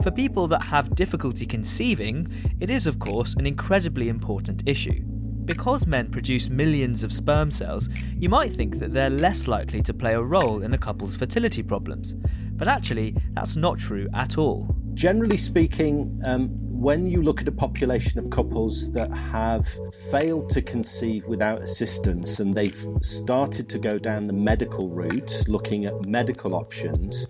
For people that have difficulty conceiving, it is of course an incredibly important issue. Because men produce millions of sperm cells, you might think that they're less likely to play a role in a couple's fertility problems. But actually, that's not true at all. Generally speaking, when you look at a population of couples that have failed to conceive without assistance and they've started to go down the medical route, looking at medical options,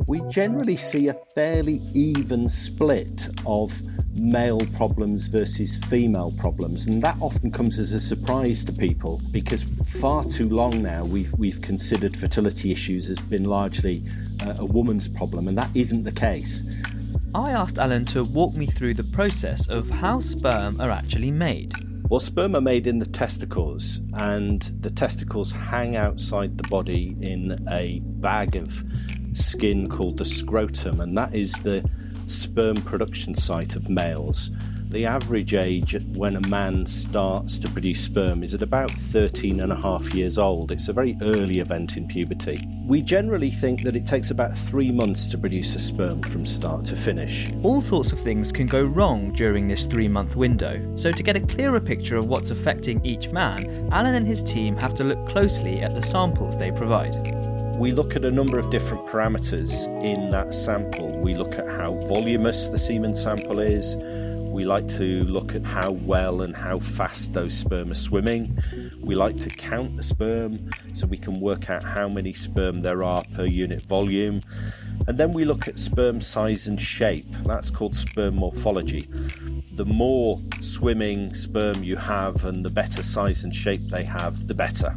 we generally see a fairly even split of male problems versus female problems, and that often comes as a surprise to people because far too long now we've considered fertility issues as been largely a woman's problem, and that isn't the case. I asked Allan to walk me through the process of how sperm are actually made. Well, sperm are made in the testicles, and the testicles hang outside the body in a bag of skin called the scrotum, and that is the sperm production site of males. The average age when a man starts to produce sperm is at about 13 and a half years old. It's a very early event in puberty. We generally think that it takes about 3 months to produce a sperm from start to finish. All sorts of things can go wrong during this 3-month window, so to get a clearer picture of what's affecting each man, Allan and his team have to look closely at the samples they provide. We look at a number of different parameters in that sample. We look at how voluminous the semen sample is. We like to look at how well and how fast those sperm are swimming. We like to count the sperm so we can work out how many sperm there are per unit volume. And then we look at sperm size and shape. That's called sperm morphology. The more swimming sperm you have and the better size and shape they have, the better.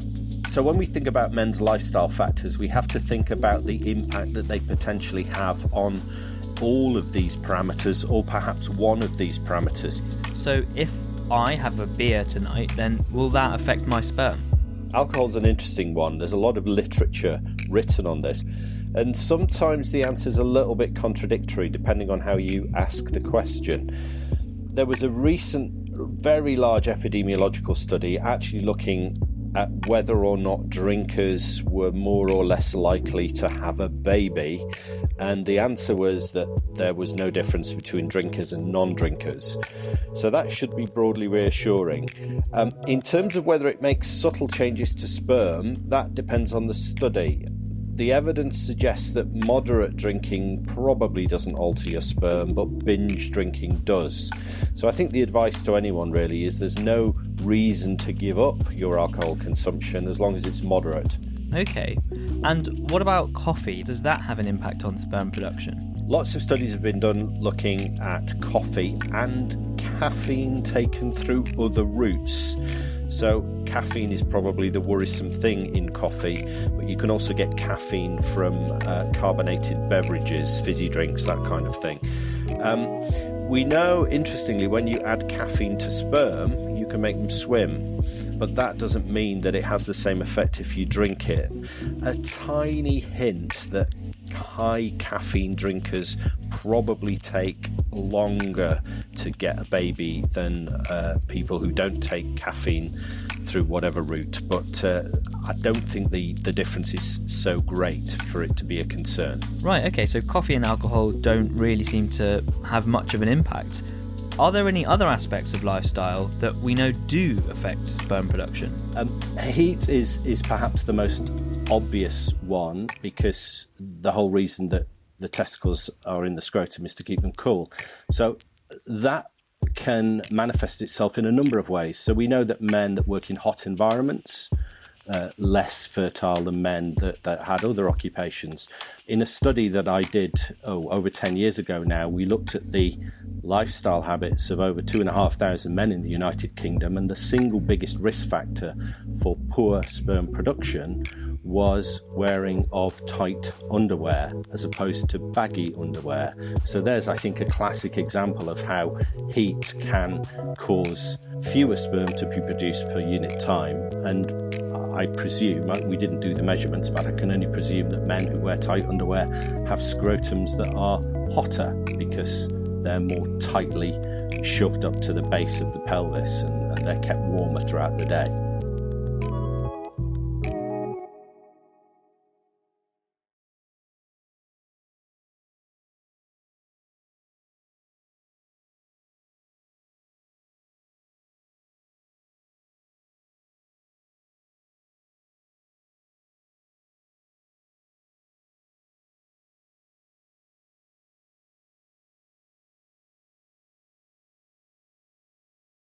So when we think about men's lifestyle factors, we have to think about the impact that they potentially have on all of these parameters, or perhaps one of these parameters. So if I have a beer tonight, then will that affect my sperm? Alcohol's an interesting one. There's a lot of literature written on this, and sometimes the answer's a little bit contradictory depending on how you ask the question. There was a recent very large epidemiological study actually looking at whether or not drinkers were more or less likely to have a baby, and the answer was that there was no difference between drinkers and non-drinkers. So that should be broadly reassuring. In terms of whether it makes subtle changes to sperm, that depends on the study. The evidence suggests that moderate drinking probably doesn't alter your sperm, but binge drinking does. So I think the advice to anyone really is there's no reason to give up your alcohol consumption as long as it's moderate. Okay, and what about coffee? Does that have an impact on sperm production? Lots of studies have been done looking at coffee and caffeine taken through other routes. So caffeine is probably the worrisome thing in coffee, but you can also get caffeine from carbonated beverages, fizzy drinks, that kind of thing. We know, interestingly, when you add caffeine to sperm, you can make them swim, but that doesn't mean that it has the same effect if you drink it. A tiny hint that high caffeine drinkers probably take longer to get a baby than people who don't take caffeine through whatever route, but I don't think the difference is so great for it to be a concern. Right, okay, so coffee and alcohol don't really seem to have much of an impact. Are there any other aspects of lifestyle that we know do affect sperm production? Heat is perhaps the most obvious one, because the whole reason that the testicles are in the scrotum is to keep them cool. So that can manifest itself in a number of ways. So we know that men that work in hot environments less fertile than men that had other occupations. In a study that I did over 10 years ago now, we looked at the lifestyle habits of over 2,500 men in the United Kingdom, and the single biggest risk factor for poor sperm production was wearing of tight underwear as opposed to baggy underwear. So there's, I think, a classic example of how heat can cause fewer sperm to be produced per unit time. And I presume, we didn't do the measurements, but I can only presume that men who wear tight underwear have scrotums that are hotter because they're more tightly shoved up to the base of the pelvis and they're kept warmer throughout the day.